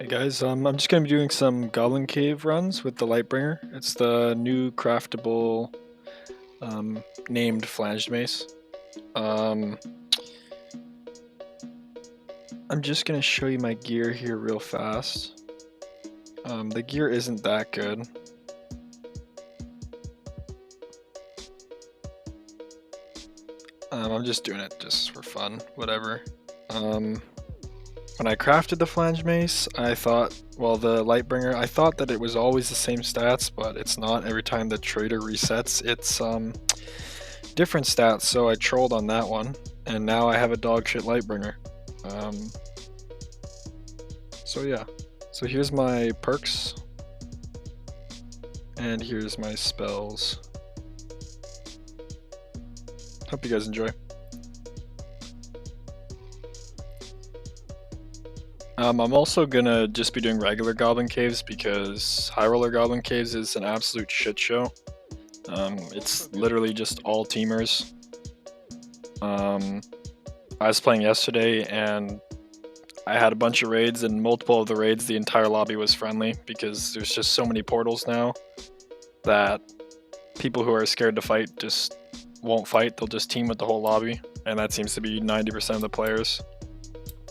Guys, I'm just gonna be doing some Goblin Cave runs with the Lightbringer. It's the new craftable named flanged mace. Um, I'm just gonna show you my gear here real fast. The gear isn't that good. I'm just doing it just for fun, whatever. When I crafted the flange mace, I thought, well, the Lightbringer, I thought that it was always the same stats, but it's not. Every time the trader resets, it's different stats, so I trolled on that one, and now I have a dogshit Lightbringer. So yeah, so here's my perks, and here's my spells. Hope you guys enjoy. I'm also gonna just be doing regular Goblin Caves because High Roller Goblin Caves is an absolute shit show. It's literally just all teamers. I was playing yesterday and I had a bunch of raids, and multiple of the raids the entire lobby was friendly because there's just so many portals now that people who are scared to fight just won't fight. They'll just team with the whole lobby, and that seems to be 90% of the players.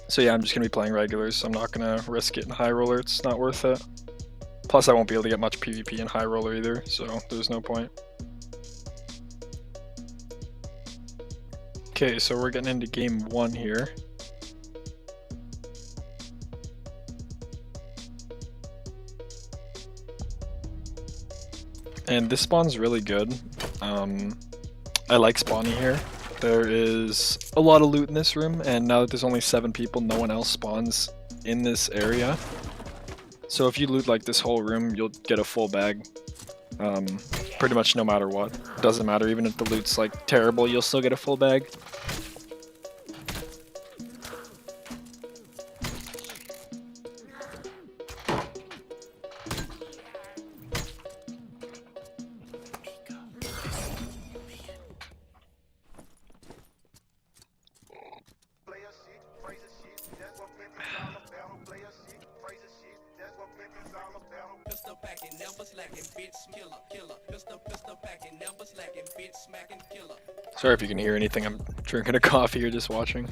So yeah, I'm just going to be playing regulars, so I'm not going to risk it in High Roller, it's not worth it. Plus I won't be able to get much PvP in High Roller either, so there's no point. Okay, so we're getting into game 1 here. And this spawn's really good. I like spawning here. There is a lot of loot in this room, and now that there's only 7 people, no one else spawns in this area. So if you loot like this whole room, you'll get a full bag. Pretty much no matter what. Doesn't matter, even if the loot's like terrible, you'll still get a full bag. Sorry if you can hear anything, I'm drinking a coffee or just watching.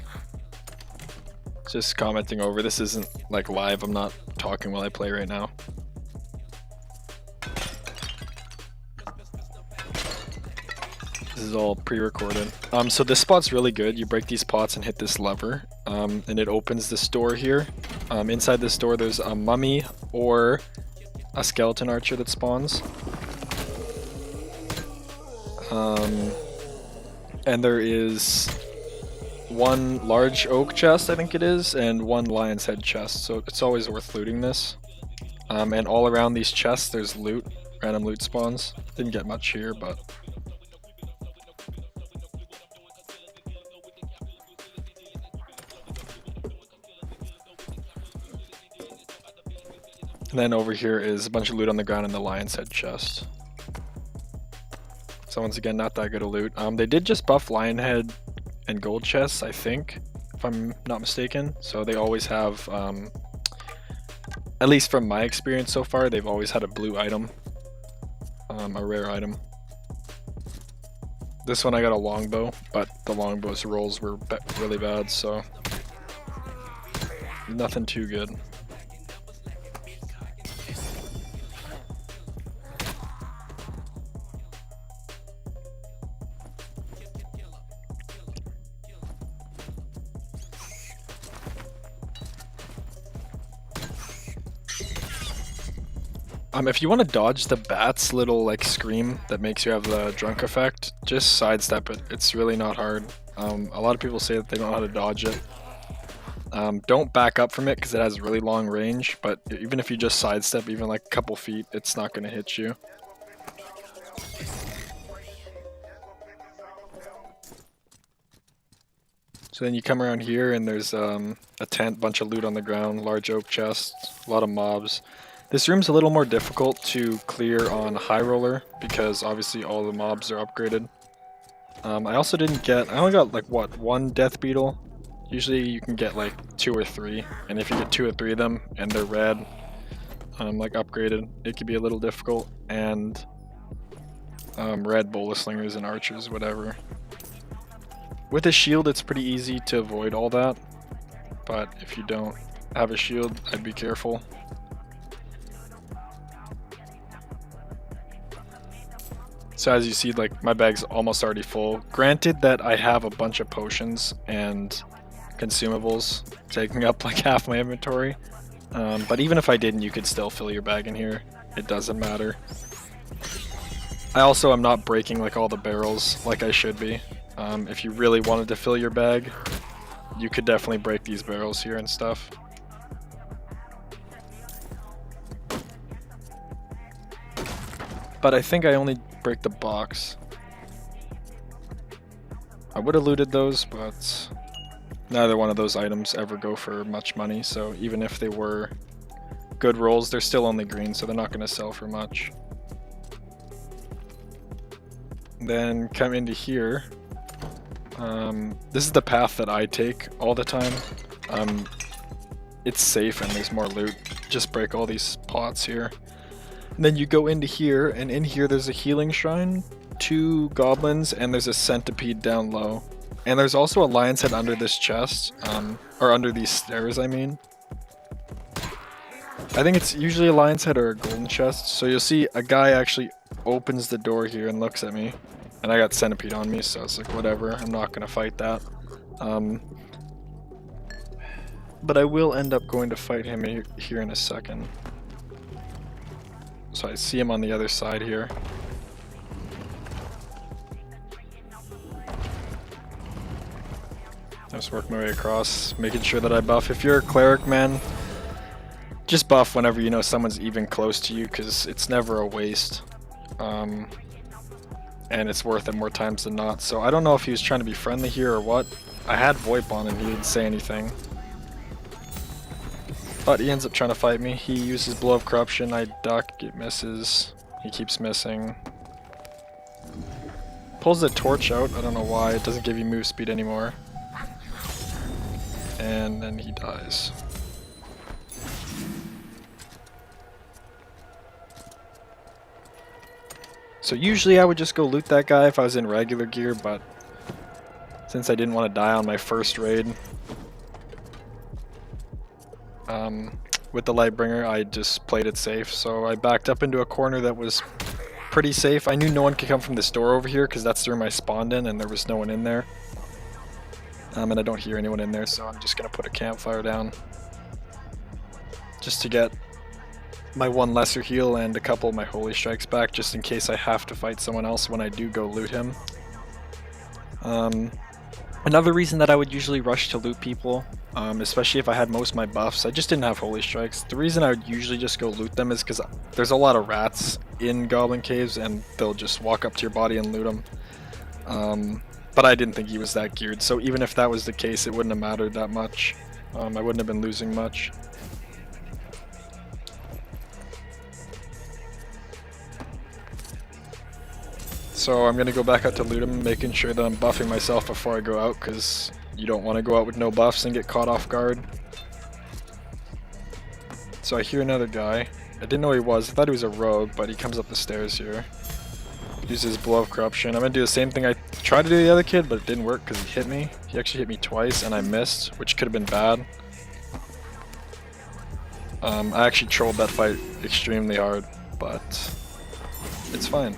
Just commenting over, this isn't like live, I'm not talking while I play right now. This is all pre-recorded. So this spot's really good. You break these pots and hit this lever, and it opens this door here. Inside this door there's a mummy or a skeleton archer that spawns. And there is one large oak chest, I think it is, and one lion's head chest, so it's always worth looting this. And all around these chests there's loot, random loot spawns. Didn't get much here, but... And then over here is a bunch of loot on the ground in the lion's head chest. So once again, not that good a loot. They did just buff lion head and gold chests, I think, if I'm not mistaken. So they always have, at least from my experience so far, they've always had a blue item, a rare item. This one I got a longbow, but the longbow's rolls were really bad, so nothing too good. If you want to dodge the bat's little like scream that makes you have the drunk effect, just sidestep it. It's really not hard. A lot of people say that they don't know how to dodge it. Don't back up from it because it has really long range, but even if you just sidestep even like a couple feet, it's not going to hit you. So then you come around here and there's a tent, bunch of loot on the ground, large oak chest, a lot of mobs. This room's a little more difficult to clear on High Roller because obviously all the mobs are upgraded. I also didn't get, I only got like what, one death beetle Usually you can get like 2 or 3, and if you get 2 or 3 of them and they're red, like upgraded, it could be a little difficult. And red bola slingers and archers, whatever. With a shield, it's pretty easy to avoid all that, but if you don't have a shield, I'd be careful. So as you see, like, my bag's almost already full. Granted that I have a bunch of potions and consumables taking up like half my inventory, but even if I didn't, you could still fill your bag in here. It doesn't matter. I also am not breaking like all the barrels like I should be. If you really wanted to fill your bag, you could definitely break these barrels here and stuff. But I think I only break the box. I would have looted those, but neither one of those items ever go for much money, so even if they were good rolls, they're still only green, so they're not going to sell for much. Then come into here. This is the path that I take all the time. It's safe and there's more loot. Just break all these pots here. And then you go into here, and in here there's a healing shrine, 2 goblins, and there's a centipede down low. And there's also a lion's head under this chest, or under these stairs, I mean. I think it's usually a lion's head or a golden chest. So you'll see a guy actually opens the door here and looks at me. And I got centipede on me, so it's like, whatever, I'm not going to fight that. But I will end up going to fight him here in a second. So I see him on the other side here. I just work my way across, making sure that I buff. If you're a cleric, man, just buff whenever you know someone's even close to you, because it's never a waste. And it's worth it more times than not. So I don't know if he was trying to be friendly here or what. I had VoIP on and he didn't say anything. But he ends up trying to fight me. He uses Blow of Corruption, I duck, it misses. He keeps missing. Pulls the torch out, I don't know why, it doesn't give you move speed anymore. And then he dies. So usually I would just go loot that guy if I was in regular gear, but since I didn't want to die on my first raid, with the Lightbringer, I just played it safe. So I backed up into a corner that was pretty safe. I knew no one could come from this door over here because that's the room I spawned in and there was no one in there. And I don't hear anyone in there, so I'm just going to put a campfire down just to get my 1 lesser heal and a couple of my holy strikes back, just in case I have to fight someone else when I do go loot him. Another reason that I would usually rush to loot people, especially if I had most of my buffs, I just didn't have holy strikes. The reason I would usually just go loot them is because there's a lot of rats in goblin caves and they'll just walk up to your body and loot them. But I didn't think he was that geared, so even if that was the case, it wouldn't have mattered that much. I wouldn't have been losing much. So I'm going to go back out to loot him, making sure that I'm buffing myself before I go out, because you don't want to go out with no buffs and get caught off guard. So I hear another guy. I didn't know who he was. I thought he was a rogue, but he comes up the stairs here. Uses Blow of Corruption. I'm going to do the same thing I tried to do to the other kid, but it didn't work because he hit me. He actually hit me twice and I missed, which could have been bad. I actually trolled that fight extremely hard, but it's fine.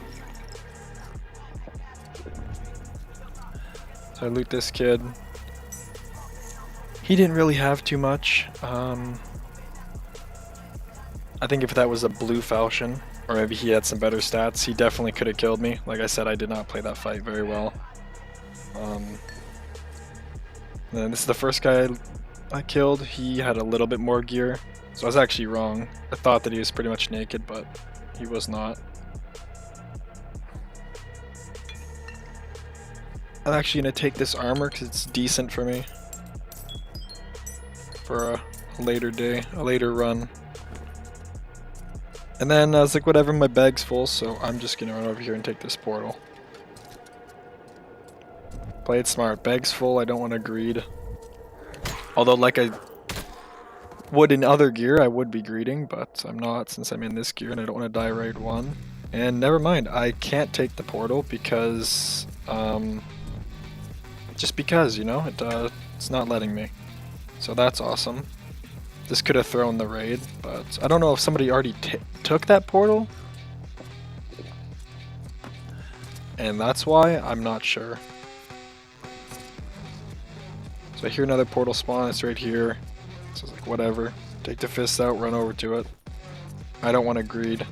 So I loot this kid. He didn't really have too much. I think if that was a blue falchion, or maybe he had some better stats, he definitely could have killed me. Like I said, I did not play that fight very well. Then this is the first guy I killed. He had a little bit more gear, so I was actually wrong. I thought that he was pretty much naked, but he was not. I'm actually going to take this armor because it's decent for me. For a later day, a later run. And then I was like, whatever, my bag's full, so I'm just going to run over here and take this portal. Play it smart. Bag's full, I don't want to greed. Although, like I would in other gear, I would be greeting, but I'm not since I'm in this gear and I don't want to die raid 1. And never mind, I can't take the portal because, just because, you know, it's not letting me. So that's awesome. This could have thrown the raid, but I don't know if somebody already took that portal. And that's why, I'm not sure. So I hear another portal spawn, it's right here. So it's like, whatever. Take the fist out, run over to it. I don't want to greed.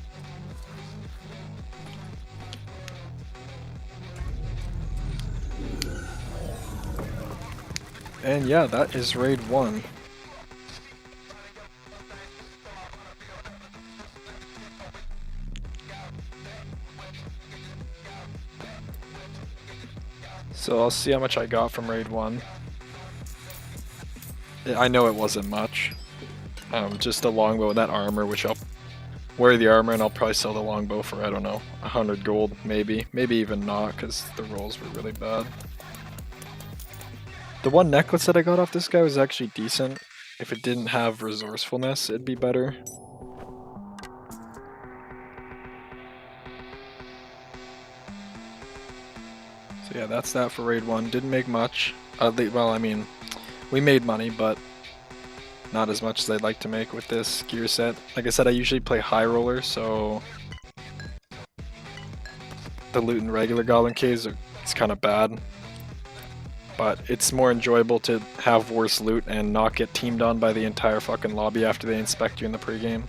And yeah, that is raid 1. So I'll see how much I got from raid 1. I know it wasn't much. Just a longbow and that armor, which I'll wear the armor and I'll probably sell the longbow for, I don't know, 100 gold, maybe. Maybe even not, because the rolls were really bad. The one necklace that I got off this guy was actually decent. If it didn't have resourcefulness, it'd be better. So yeah, that's that for raid 1. Didn't make much. Well, I mean, we made money, but not as much as I'd like to make with this gear set. Like I said, I usually play high roller, so the loot in regular Goblin caves is kind of bad. But it's more enjoyable to have worse loot and not get teamed on by the entire fucking lobby after they inspect you in the pregame.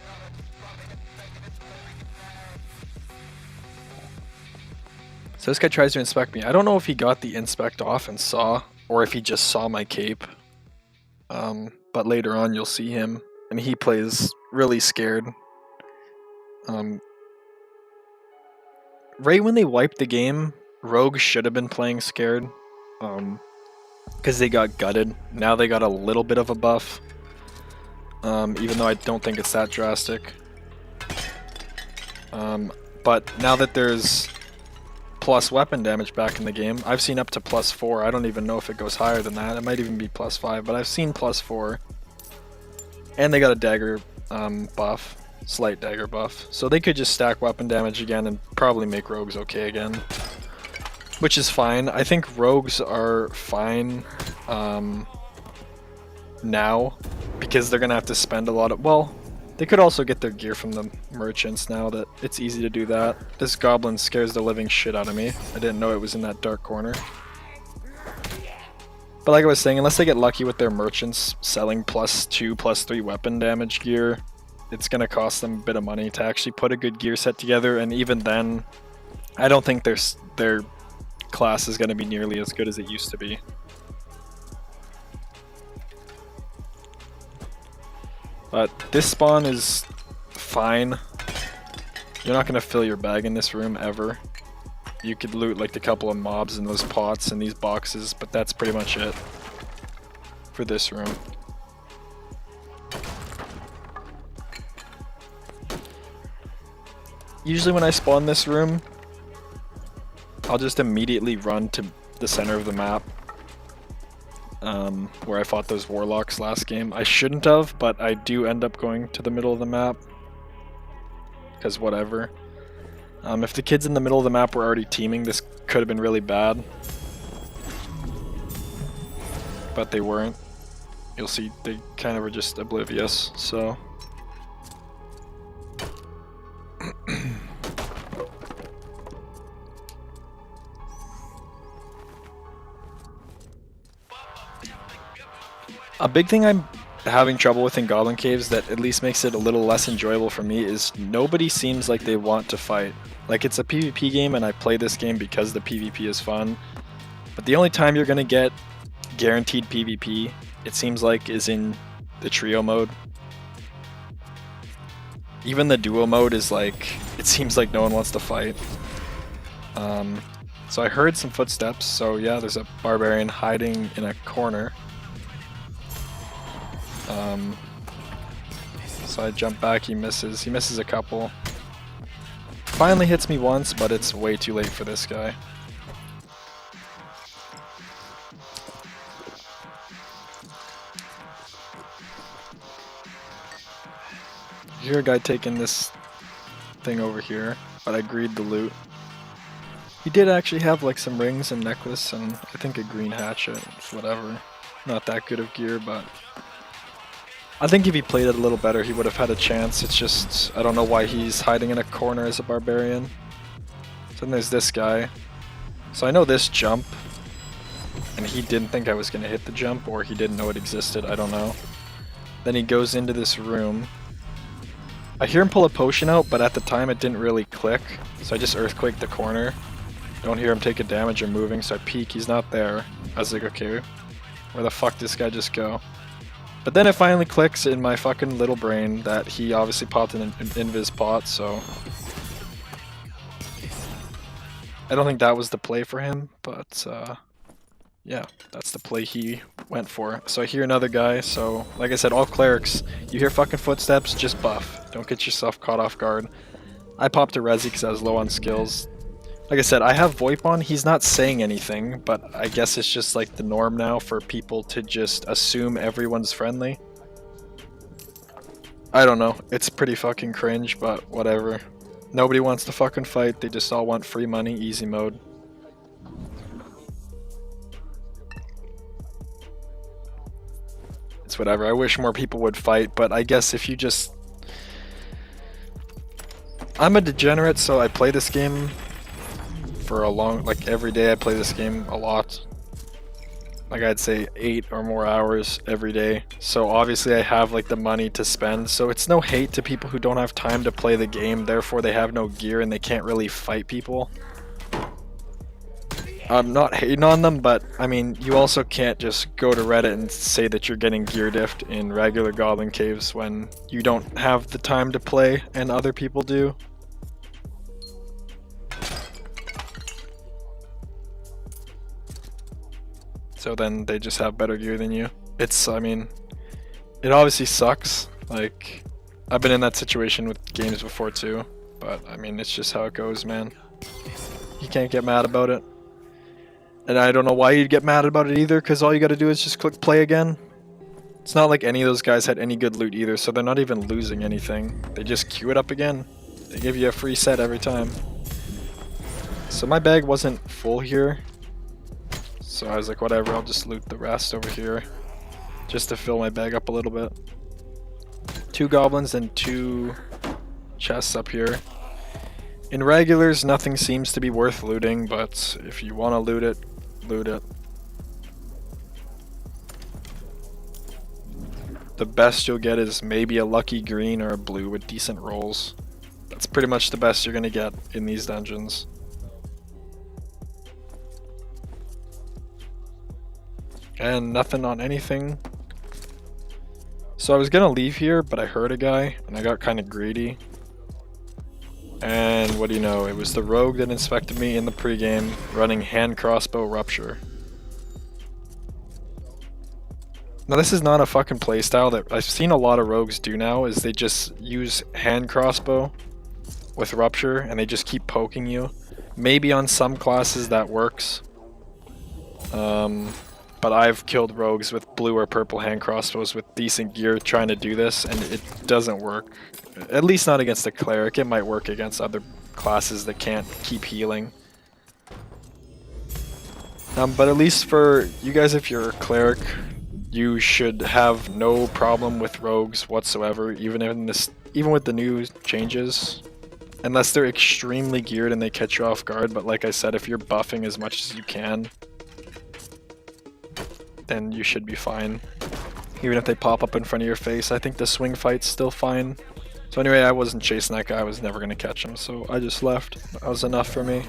So this guy tries to inspect me. I don't know if he got the inspect off and saw, or if he just saw my cape. But later on you'll see him, and he plays really scared. Right when they wiped the game, Rogue should have been playing scared. Because they got gutted. Now they got a little bit of a buff. Even though I don't think it's that drastic. But now that there's plus weapon damage back in the game, I've seen up to +4. I don't even know if it goes higher than that. It might even be +5, but I've seen +4. And they got a dagger buff. Slight dagger buff. So they could just stack weapon damage again and probably make rogues okay again. Which is fine. I think rogues are fine now because they're going to have to spend a lot of... Well, they could also get their gear from the merchants now that it's easy to do that. This goblin scares the living shit out of me. I didn't know it was in that dark corner. But like I was saying, unless they get lucky with their merchants selling +2, +3 weapon damage gear, it's going to cost them a bit of money to actually put a good gear set together, and even then, I don't think their class is going to be nearly as good as it used to be. But this spawn is fine. You're not going to fill your bag in this room ever. You could loot like a couple of mobs in those pots and these boxes, but that's pretty much it for this room. Usually when I spawn this room, I'll just immediately run to the center of the map, where I fought those warlocks last game. I shouldn't have, but I do end up going to the middle of the map, because whatever. If the kids in the middle of the map were already teaming, this could have been really bad. But they weren't. You'll see they kind of were just oblivious, so... A big thing I'm having trouble with in Goblin Caves that at least makes it a little less enjoyable for me is nobody seems like they want to fight. Like, it's a PvP game and I play this game because the PvP is fun, but the only time you're gonna get guaranteed PvP, it seems like, is in the trio mode. Even the duo mode is like, it seems like no one wants to fight. So I heard some footsteps, so yeah, there's a barbarian hiding in a corner. So I jump back, he misses a couple. Finally hits me once, but it's way too late for this guy. You hear a guy taking this thing over here, but I greed the loot. He did actually have like some rings and necklace and I think a green hatchet, whatever. Not that good of gear, but I think if he played it a little better, he would have had a chance. It's just, I don't know why he's hiding in a corner as a barbarian. So then there's this guy. So I know this jump, and he didn't think I was going to hit the jump, or he didn't know it existed, I don't know. Then he goes into this room. I hear him pull a potion out, but at the time it didn't really click, so I just earthquaked the corner. Don't hear him take a damage or moving, so I peek, he's not there. I was like, okay, where the fuck did this guy just go? But then it finally clicks in my fucking little brain that he obviously popped an invis pot, so I don't think that was the play for him, but yeah, that's the play he went for. So I hear another guy, so like I said, all clerics, you hear fucking footsteps, just buff. Don't get yourself caught off guard. I popped a resi because I was low on skills. Like I said, I have VoIP on, he's not saying anything, but I guess it's just like the norm now for people to just assume everyone's friendly. I don't know, it's pretty fucking cringe, but whatever. Nobody wants to fucking fight, they just all want free money, easy mode. It's whatever, I wish more people would fight, but I guess if you just... I'm a degenerate, so I play this game for a long, like every day I play this game a lot. Like I'd say 8 or more hours every day. So obviously I have like the money to spend. So it's no hate to people who don't have time to play the game, therefore they have no gear and they can't really fight people. I'm not hating on them, but I mean, you also can't just go to Reddit and say that you're getting gear diffed in regular Goblin caves when you don't have the time to play and other people do. So then they just have better gear than you. It's, I mean, it obviously sucks. Like, I've been in that situation with games before too, but I mean, it's just how it goes, man. You can't get mad about it. And I don't know why you'd get mad about it either, because all you gotta do is just click play again. It's not like any of those guys had any good loot either, so they're not even losing anything. They just queue it up again. They give you a free set every time. So my bag wasn't full here. So I was like, whatever, I'll just loot the rest over here. Just to fill my bag up a little bit. 2 goblins and 2 chests up here. In regulars, nothing seems to be worth looting, but if you want to loot it, loot it. The best you'll get is maybe a lucky green or a blue with decent rolls. That's pretty much the best you're going to get in these dungeons. And nothing on anything. So I was gonna leave here, but I heard a guy, and I got kind of greedy. And what do you know, it was the rogue that inspected me in the pregame, running hand crossbow rupture. Now this is not a fucking playstyle that I've seen a lot of rogues do now, is they just use hand crossbow with rupture, and they just keep poking you. Maybe on some classes that works. But I've killed rogues with blue or purple hand crossbows with decent gear trying to do this, and it doesn't work. At least not against a cleric. It might work against other classes that can't keep healing. But at least for you guys, if you're a cleric, you should have no problem with rogues whatsoever, even with the new changes. Unless they're extremely geared and they catch you off guard, but like I said, if you're buffing as much as you can, then you should be fine. Even if they pop up in front of your face, I think the swing fight's still fine. So anyway, I wasn't chasing that guy, I was never going to catch him, so I just left. That was enough for me.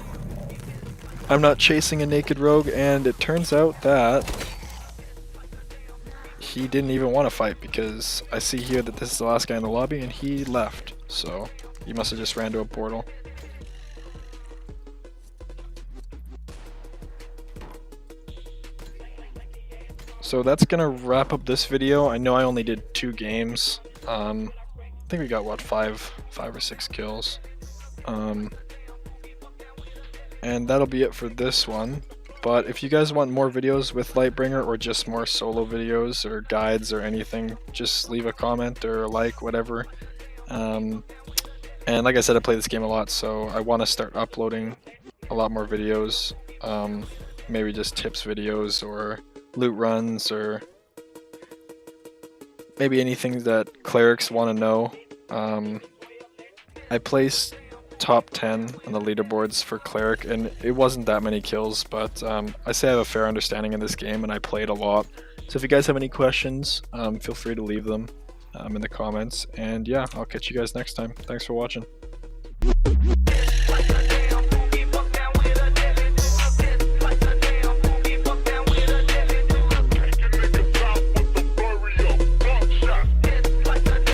I'm not chasing a naked rogue, and it turns out that he didn't even want to fight, because I see here that this is the last guy in the lobby, and he left. So he must have just ran to a portal. So that's gonna wrap up this video. I know I only did 2 games. I think we got what, 5 or 6 kills. And that'll be it for this one. But if you guys want more videos with LightBringer, or just more solo videos or guides or anything, just leave a comment or a like, whatever. And like I said, I play this game a lot, so I want to start uploading a lot more videos. Maybe just tips videos or loot runs or maybe anything that clerics want to know. I placed top 10 on the leaderboards for cleric, and it wasn't that many kills, but I say I have a fair understanding of this game and I played a lot. So if you guys have any questions, feel free to leave them in the comments. And yeah, I'll catch you guys next time. Thanks for watching.